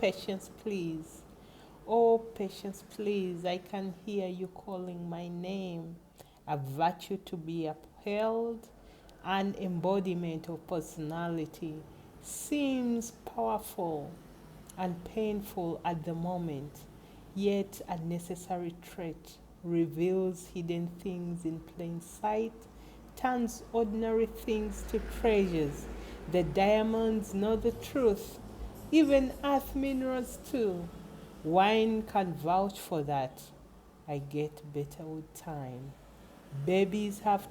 patience, please. Oh, patience, please. I can hear you calling my name. A virtue to be upheld, an embodiment of personality, seems powerful and painful at the moment, yet a necessary trait, reveals hidden things in plain sight, turns ordinary things to treasures. The diamonds know the truth, even earth minerals too. Wine can vouch for that. I get better with time. Babies have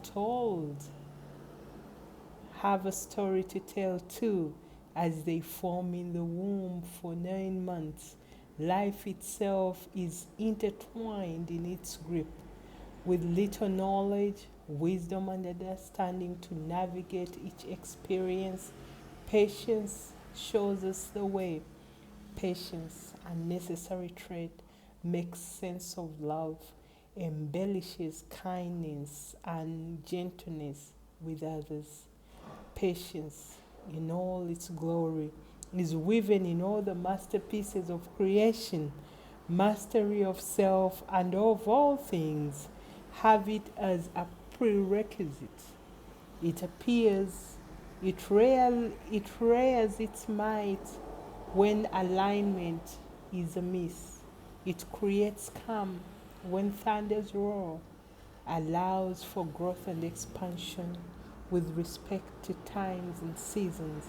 a story to tell too, as they form in the womb for 9 months. Life itself is intertwined in its grip, with little knowledge, wisdom, and understanding to navigate each experience. Patience shows us the way. Patience, a necessary trait, makes sense of love, embellishes kindness and gentleness with others. Patience, in all its glory, is woven in all the masterpieces of creation. Mastery of self and of all things have it as a prerequisite. It appears, it rears its might when alignment is amiss. It creates calm when thunders roar, allows for growth and expansion with respect to times and seasons.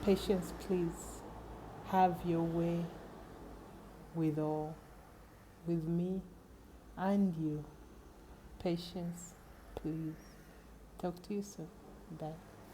Patience, please. Have your way with all, with me and you. Patience, please. Talk to you soon. Bye.